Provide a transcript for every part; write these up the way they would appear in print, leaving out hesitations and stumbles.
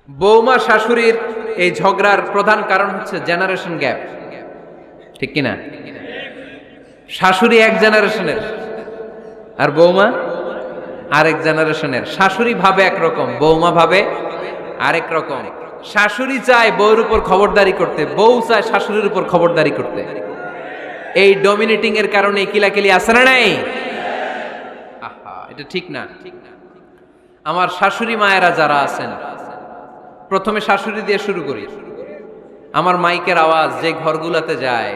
বৌমা শাশুড়ির এই ঝগড়ার প্রধান কারণ হচ্ছে জেনারেশন গ্যাপ, ঠিক কিনা? শাশুড়ি এক জেনারেশনের আর বৌমা আরেক জেনারেশনের। শাশুড়ি ভাবে একরকম, বৌমা ভাবে আরেক রকম। শাশুড়ি চায় বউর উপর খবরদারি করতে, বউ চায় শাশুড়ির উপর খবরদারি করতে। এই ডমিনেটিং এর কারণে কিলাকিলি আছে না নাই? আহা, এটা ঠিক না। আমার শাশুড়ি মায়েরা যারা আছেন, প্রথমে শাশুড়ি দিয়ে শুরু করি। আমার মাইকের আওয়াজ যে ঘরগুলাতে যায়,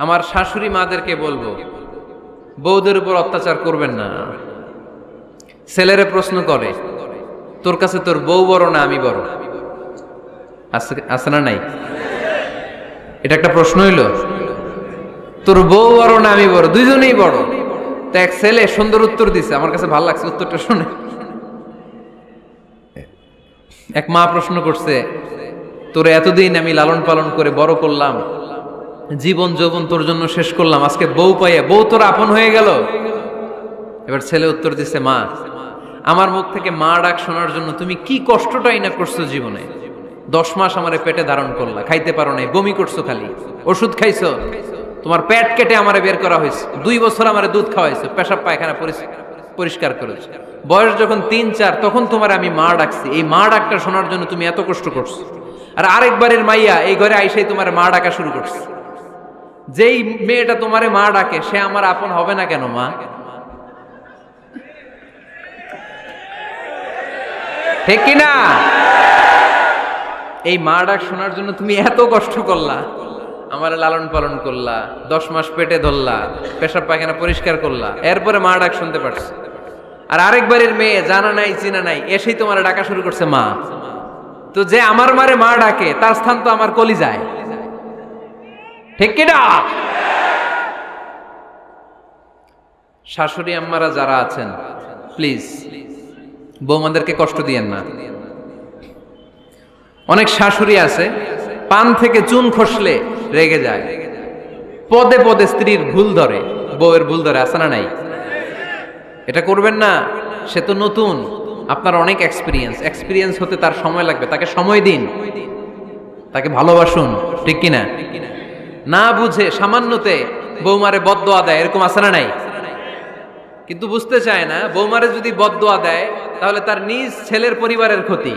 আমার শাশুড়ি মাদেরকে বলবো, বউদের উপর অত্যাচার করবেন না। ছেলেরে প্রশ্ন করে, তোর কাছে তোর বউ বড় না আমি বড়? আছে না নাই? এটা একটা প্রশ্ন হইল। তোর বউ বড় না আমি বড়? দুইজনেই বড়। তো এক ছেলে সুন্দর উত্তর দিছে, আমার কাছে ভালো লাগছে উত্তরটা শুনে। এক মা প্রশ্ন করছে, তোর এতদিন আমি লালন পালন করে বড় করলাম, জীবন যৌবন তোর জন্য শেষ করলাম, আজকে বউ পাইয়া বউ তোর আপন হয়ে গেল? এবার ছেলে উত্তর দিছে, মা, আমার মুখ থেকে মা ডাক শোনার জন্য তুমি কি কষ্টটাই না করছো জীবনে। 10 মাস আমারে পেটে ধারণ করলা, খাইতে পারো নাই, বমি করছো, খালি ওষুধ খাইছো, তোমার পেট কেটে আমারে বের করা হয়েছে, 2 বছর আমারে দুধ খাওয়াইছো, পেশাব পায়খানা পরিষ্কার করেছো। বয়স যখন 3-4 তখন তোমার আমি মা ডাকছি, এই মা ডাকটা শোনার জন্য তুমি এত কষ্ট করছো। আর আরেকবারের মাইয়া এই ঘরে আইসাই তোমার মা ডাকা শুরু করছে। যেই মেয়েটা তোমারে মা ডাকে সে আমার আপন হবে না কেন মা? ঠিক কিনা? এই মা ডাক শোনার জন্য তুমি এত কষ্ট করলা, আমার লালন পালন করলা, 10 মাস পেটে ধরলা, পেশাব পায়খানা পরিষ্কার করলা, এরপরে মা ডাক শুনতে পারছো। আর আরেকবারের মেয়ে জানা নাই চিনা নাই এসেই তোমার ডাকা শুরু করছে মা। তো যে আমার মারে মা ডাকে তার স্থান তো আমার কলিজায়, ঠিক কিনা? শাশুড়ি আম্মারা যারা আছেন, প্লিজ বৌমাদেরকে কষ্ট দিয়েন না। অনেক শাশুড়ি আছে পান থেকে চুন খসলে রেগে যায়, পদে পদে স্ত্রীর ভুল ধরে, বউয়ের ভুল ধরে, আছে না নাই? এটা করবেন না। সে তো নতুন, আপনার অনেক এক্সপিরিয়েন্স হতে তার সময় লাগবে, তাকে সময় দিন, তাকে ভালোবাসুন, ঠিক কিনা? না বুঝে সামান্যতে বৌমারে বদদোয়া দেয়, এরকম আছে না নাই? কিন্তু বুঝতে চায় না, বৌমারে যদি বদদোয়া দেয় তাহলে তার নিজ ছেলের পরিবারের ক্ষতি,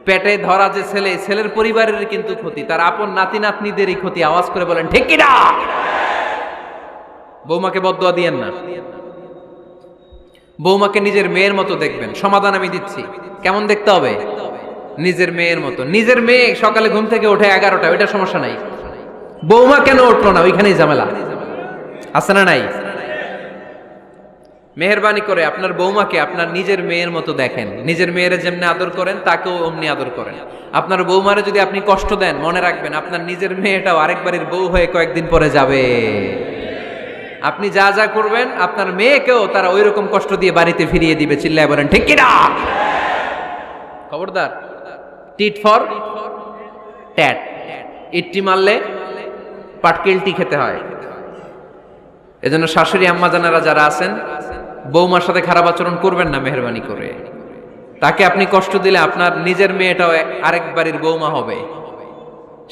পেটে ধরা যে ছেলে, ছেলের পরিবারের কিন্তু ক্ষতি, তার আপন নাতি নাতনিদেরই ক্ষতি। আওয়াজ করে বলেন ঠিক কিনা? বৌমাকে বদদোয়া দিয়েন না। বৌমাকে নিজের মেয়ের মতো দেখবেন। সমাধান আমি দিচ্ছি, কেমন দেখতে হবে? নিজের মেয়ের মতো। নিজের মেয়ে সকালে ঘুম থেকে ওঠে 11টা, ওইটা সমস্যা নাই। বৌমা কেন উঠলো না, ওইখানেই ঝামেলা, আছে না নাই? মেহেরবানি করে আপনার বৌমাকে আপনার নিজের মেয়ের মতো দেখেন। নিজের মেয়েরে যেমনি আদর করেন তাকেও অমনি আদর করেন। আপনার বৌমারে যদি আপনি কষ্ট দেন, মনে রাখবেন আপনার নিজের মেয়েটাও আরেকবারের বউ হয়ে কয়েকদিন পরে যাবে। আপনি যা যা করবেন আপনার মেয়েকেও তারা ওই রকম কষ্ট দিয়ে বাড়িতে ফিরিয়ে দিবে। চিল্লায় বলেন ঠিক কিনা? খবরদার, টিট ফর ট্যাট। ইট্টি মারলে পাটকেলটি খেতে হয়। এজন্য শাশুড়ি আম্মা জানারা যারা আছেন, বৌমার সাথে খারাপ আচরণ করবেন না মেহেরবানি করে। তাকে আপনি কষ্ট দিলে আপনার নিজের মেয়েটাও আরেক বাড়ির বৌমা হবে,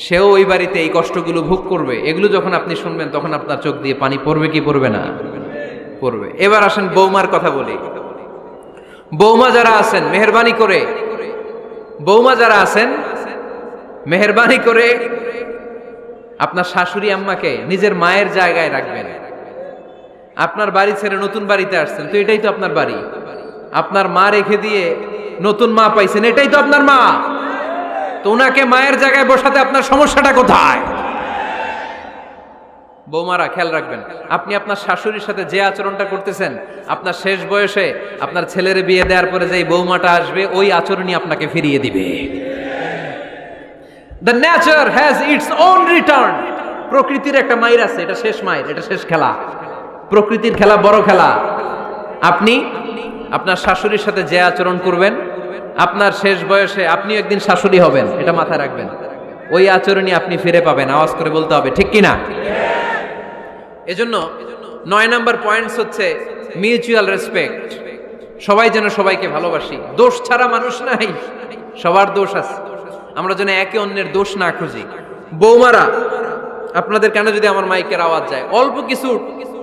সেও ওই বাড়িতে এই কষ্টগুলো ভোগ করবে। এগুলো যখন আপনি শুনবেন তখন আপনার চোখ দিয়ে পানি পড়বে কি পড়বে না? পড়বে। এবার আসেন বৌমার কথা বলি। বৌমা যারা আছেন মেহেরবানি করে, বৌমা যারা আছেন মেহেরবানি করে আপনার শাশুড়ি আম্মাকে নিজের মায়ের জায়গায় রাখবেন। আপনার বাড়ি ছেড়ে নতুন বাড়িতে আসছেন, তো এটাই তো আপনার বাড়ি। আপনার মা রেখে দিয়ে নতুন মা পাইছেন, এটাই তো আপনার মা। তো ওনাকে মায়ের জায়গায় বসাতে আপনার সমস্যাটা কোথায়? বৌমারা খেয়াল রাখবেন, আপনি আপনার শাশুড়ির সাথে যে আচরণটা করতেছেন, আপনার শেষ বয়সে আপনার ছেলের বিয়ে দেওয়ার পরে যে বৌমাটা আসবে ওই আচরণই আপনাকে ফিরিয়ে দিবে। The nature has its own return. প্রকৃতির একটা মাইর আছে, এটা শেষ মাইর, এটা শেষ খেলা। প্রকৃতির খেলা বড় খেলা। আপনি আপনার শাশুড়ির সাথে যে আচরণ করবেন, আপনার শেষ বয়সে আপনি একদিন শাশুড়ি হবেন, এটা মাথায় রাখবেন। ওই আচরণই আপনি ফিরে পাবেন। আওয়াজ করে বলতে হবে ঠিক কিনা? এজন্য 9 নাম্বার পয়েন্টস হচ্ছে মিউচুয়াল রেসপেক্ট। সবাই যেন সবাইকে ভালোবাসি। দোষ ছাড়া মানুষ নাই, সবার দোষ আছে, আমরা যেন একে অন্যের দোষ না খুঁজি। বৌমারা, আপনাদের কেন যদি আমার মাইকের আওয়াজ যায়, অল্প কিছু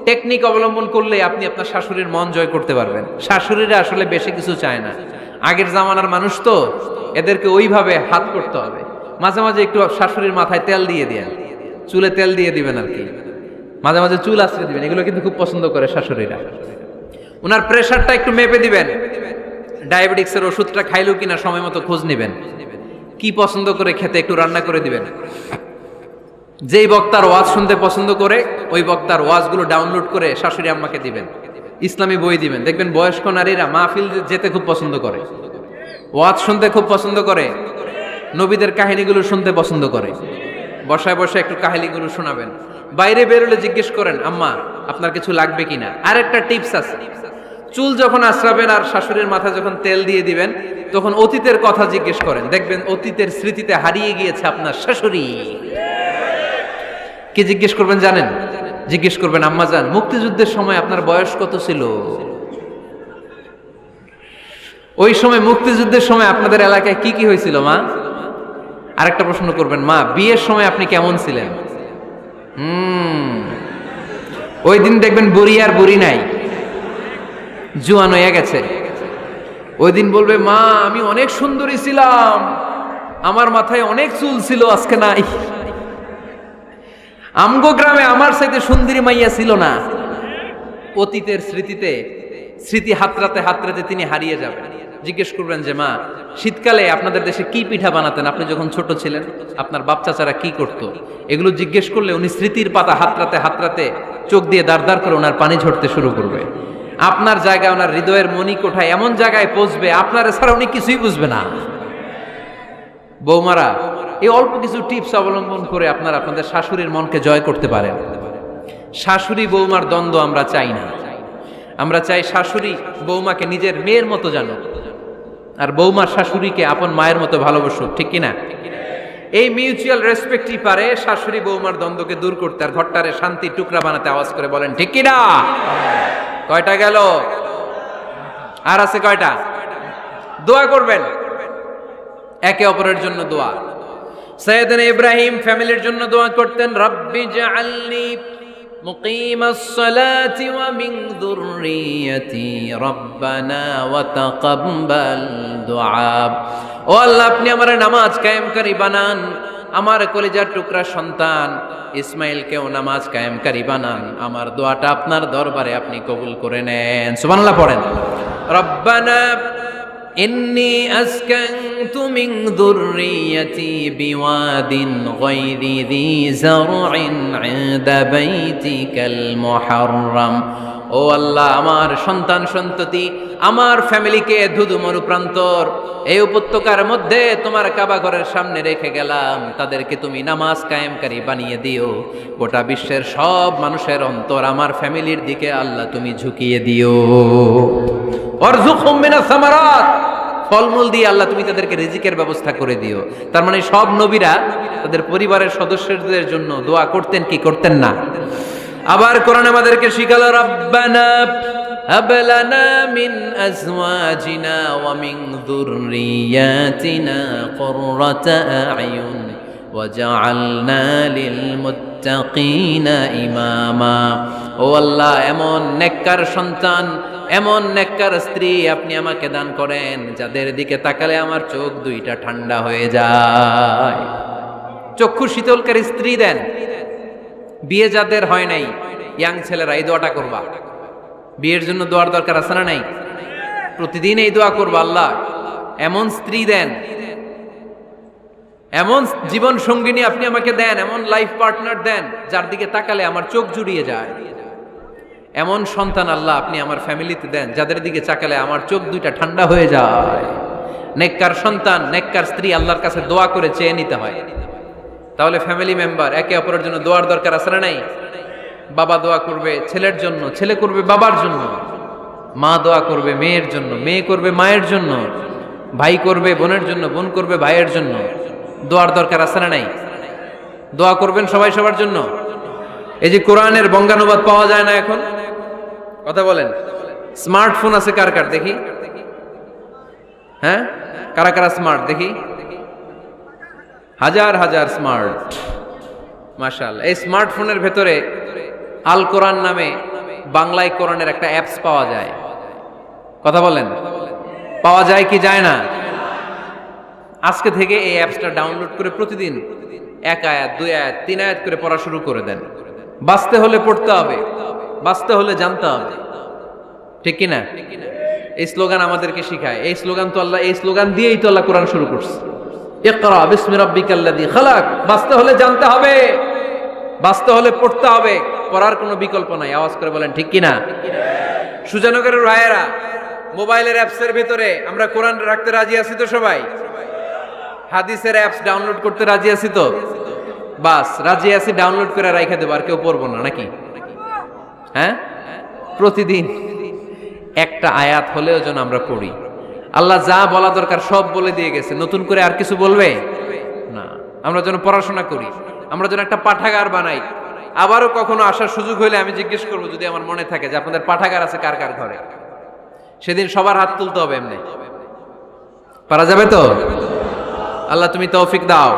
টেকনিক অবলম্বন করলে আপনি আপনার শাশুড়ির মন জয় করতে পারবেন। শাশুড়িরা আসলে বেশি কিছু চায় না, আগের জামানার মানুষ তো, এদেরকে ওইভাবে হাত করতে হবে। মাঝে মাঝে একটু শাশুড়ির মাথায় তেল দিয়ে দেন, চুলে তেল দিয়ে দিবেন আর কি, মাঝে মাঝে চুল আশ্রয় দিবেন, এগুলো কিন্তু খুব পছন্দ করে শাশুড়িরা। ওনার প্রেশারটা একটু মেপে দিবেন, ডায়াবেটিক্সের ওষুধটা খাইলো কিনা সময় মতো খোঁজ নিবেন, কি পছন্দ করে খেতে একটু রান্না করে দিবেন। যেই বক্তার ওয়াজ শুনতে পছন্দ করে ওই বক্তার ওয়াজগুলো ডাউনলোড করে শাশুড়ি আম্মাকে দিবেন, ইসলামী বই দিবেন। দেখবেন বয়স্ক নারীরা মাহফিল যেতে খুব পছন্দ করে, ওয়াজ শুনতে খুব পছন্দ করে, নবীদের কাহিনীগুলো শুনতে পছন্দ করে। বসায় বসায় একটু কাহিনীগুলো শোনাবেন। বাইরে বেরোলে জিজ্ঞেস করেন, আম্মা আপনার কিছু লাগবে কিনা। আর একটা টিপস আছে, চুল যখন আশ্রাবেন আর শাশুড়ির মাথায় যখন তেল দিয়ে দিবেন, তখন অতীতের কথা জিজ্ঞেস করেন, দেখবেন অতীতের স্মৃতিতে হারিয়ে গিয়েছে আপনার শাশুড়ি। কি জিজ্ঞেস করবেন জানেন? জিজ্ঞেস করবেন, আম্মা জান, মুক্তিযুদ্ধের সময় আপনার বয়স কত ছিল? ওই সময় মুক্তিযুদ্ধের সময় আপনাদের এলাকায় কি কি হয়েছিল মা? আরেকটা প্রশ্ন করবেন, মা বিয়ের সময় আপনি কেমন ছিলেন? ওই দিন দেখবেন বুড়ি আর বুড়ি নাই, জুয়ান হয়ে গেছে। ওই দিন বলবে, মা আমি অনেক সুন্দরী ছিলাম, আমার মাথায় অনেক চুল ছিল, আজকে নাই। আমগো গ্রামে আমার সাথে সুন্দরী মাইয়া ছিল না। অতীতের স্মৃতিতে, স্মৃতি হাতরাতে হাতরাতে তিনি হারিয়ে যাবেন। জিজ্ঞেস করবেন যে, মা শীতকালে আপনাদের দেশে কি পিঠা বানাতেন আপনি যখন ছোট ছিলেন, আপনার বাপ চাচারা কি করতো? এগুলো জিজ্ঞেস করলে উনি স্মৃতির পাতা হাতরাতে হাতরাতে চোখ দিয়ে দাঁড় দাঁড় করে ওনার পানি ঝরতে শুরু করবে। আপনার জায়গায়, ওনার হৃদয়ের মনি কোঠায় এমন জায়গায় পৌঁছবে, আপনার ছাড়া উনি কিছুই বুঝবে না। বৌমারা, এই অল্প কিছু টিপস অবলম্বন করে আপনারা আপনাদের শাশুড়ির মনকে জয় করতে পারেন। শাশুড়ি বৌমার দ্বন্দ্ব আমরা চাই না, আমরা চাই শাশুড়ি বৌমাকে নিজের মেয়ের মতো জানো, আর বৌমার শাশুড়িকে আপন মায়ের মতো ভালোবাসুক, ঠিক কিনা? এই মিউচুয়াল রেসপেক্টই পারে শাশুড়ি বৌমার দ্বন্দ্বকে দূর করতে, আর ঘরটারে শান্তির টুকরা বানাতে। আওয়াজ করে বলেন ঠিক কিনা? কয়টা গেল? আর আছে কয়টা? দোয়া করবেন একে অপরের জন্য। দোয়া, সাইয়েদনা ইব্রাহিম ফ্যামিলির জন্য দোয়া করতেন, রব্বি জাআলনি মুকিমাস সালাতি ওয়া মিন যুররিয়াতি রব্বানা ওয়া তাকাব্বাল দুআ। ও আল্লাহ, আপনি আমার নামাজ কায়েমকারী বানান, আমার কলিজার টুকরা সন্তান ইসমাইলকেও নামাজ কায়েমকারী বানান, আমার দোয়াটা আপনার দরবারে আপনি কবুল করে নেন। সুবহানাল্লাহ পড়েন। রব্বানা ইন্নী আসকানতু মিন যুররিয়াতি বিওয়াদিন গায়রি যী যারইন ইনদা বাইতিকাল মুহাররাম। ও আল্লাহ, আমার সন্তান সন্ততি, আমার ফ্যামিলিকে ধুধু মরুপ্রান্তর এই উপত্যকার মধ্যে তোমার কাবা ঘরের সামনে রেখে গেলাম, তাদেরকে তুমি নামাজ কায়েমকারী বানিয়ে দিও। গোটা বিশ্বের সব মানুষের অন্তর আমার ফ্যামিলির দিকে আল্লাহ তুমি ঝুঁকিয়ে দিও। ওয়ারযুকহুম মিনাস সামারাত, ফলমূল দিয়ে আল্লাহ তুমি তাদেরকে রিজিকের ব্যবস্থা করে দিও। তার মানে সব নবীরা তাদের পরিবারের সদস্যদের জন্য দোয়া করতেন কি করতেন না? আবার কোরআন আমাদেরকে শিখালো, রব্বানা হাব লানা মিন আজওয়াজিনা ওয়া মিন যুররিয়াতিনা কুররাতা আ'য়ুন ওয়াজআলনা লিল মুত্তাকিনা ইমামা। ও আল্লাহ, এমন নেককার সন্তান, এমন নেককার স্ত্রী আপনি আমাকে দান করেন যাদের দিকে তাকালে আমার চোখ দুইটা ঠান্ডা হয়ে যায়। চক্ষু শীতলকারী স্ত্রী দেন। বিয়ে যাদের হয় নাই, ইয়াং ছেলেরা এই দোয়াটা করবা। বিয়ের জন্য দোয়ার দরকার আছে না নাই? প্রতিদিন এই দোয়া করবা, আল্লাহ এমন স্ত্রী দেন, এমন জীবন সঙ্গিনী আপনি আমাকে দেন, এমন লাইফ পার্টনার দেন যার দিকে তাকালে আমার চোখ জুড়িয়ে যায়। এমন সন্তান আল্লাহ আপনি আমার ফ্যামিলিতে দেন যাদের দিকে তাকালে আমার চোখ দুইটা ঠান্ডা হয়ে যায়। নেককার সন্তান, নেককার স্ত্রী আল্লাহর কাছে দোয়া করে চেয়ে নিতে হয়। তাহলে ফ্যামিলি মেম্বার একে অপরের জন্য দোয়ার দরকার আছে না নাই? বাবা দোয়া করবে ছেলের জন্য, ছেলে করবে বাবার জন্য, মা দোয়া করবে মেয়ের জন্য, মেয়ে করবে মায়ের জন্য, ভাই করবে বোনের জন্য, বোন করবে ভাইয়ের জন্য। দোয়ার দরকার আছে না নাই? দোয়া করবেন সবাই সবার জন্য। এই যে কোরআনের বঙ্গানুবাদ পাওয়া যায় না এখন, কথা বলেন। স্মার্টফোন আছে কার কার দেখি? হ্যাঁ, কারা কারা স্মার্ট দেখি? হাজার হাজার স্মার্ট, মাশাআল্লাহ। এই স্মার্টফোনের ভেতরে আল কোরআন নামে বাংলায় কোরআনের একটা অ্যাপস পাওয়া যায়। কথা বলেন, পাওয়া যায় কি যায় না? আজকে থেকে এই অ্যাপসটা ডাউনলোড করে প্রতিদিন 1 আয়াত 2 আয়াত 3 আয়াত করে পড়া শুরু করে দেন। বাঁচতে হলে পড়তে হবে, বাঁচতে হলে জানতে হবে, ঠিক কি না? এই স্লোগান আমাদেরকে শিখায়। এই স্লোগান তো আল্লাহ, এই স্লোগান দিয়েই তো আল্লাহ কোরআন শুরু করছে। ইকরা বিসমি রাব্বিকাল্লাযী খালাক। বাঁচতে হলে জানতে হবে, বাঁচতে হলে পড়তে হবে, পড়ার কোনো বিকল্প নাই। আওয়াজ করে বলেন ঠিক কি না? সুজানগরের রায়েরা, মোবাইলের অ্যাপসের ভিতরে আমরা কোরআন রাখতে রাজি আছি তো সবাই? হাদিসের অ্যাপস ডাউনলোড করতে রাজি আছি তো? বাস রাজি আছি, ডাউনলোড করে রাইখা দেবো, আর কেউ পড়বো না নাকি? হ্যাঁ, প্রতিদিন একটা আয়াত হলেও যেন আমরা পড়ি। আল্লাহ যা বলা দরকার সব বলে দিয়ে গেছে, নতুন করে আর কিছু বলবে না। আমরা যেন পড়াশোনা করি, আমরা যেন একটা পাঠাগার বানাই। আবারও কখনো আসার সুযোগ হইলে আমি জিজ্ঞেস করবো, যদি আমার মনে থাকে, যে আপনাদের পাঠাগার আছে কার কার ঘরে। সেদিন সবার হাত তুলতে হবে। এমনি পারা যাবে তো? আল্লাহ তুমি তৌফিক দাও।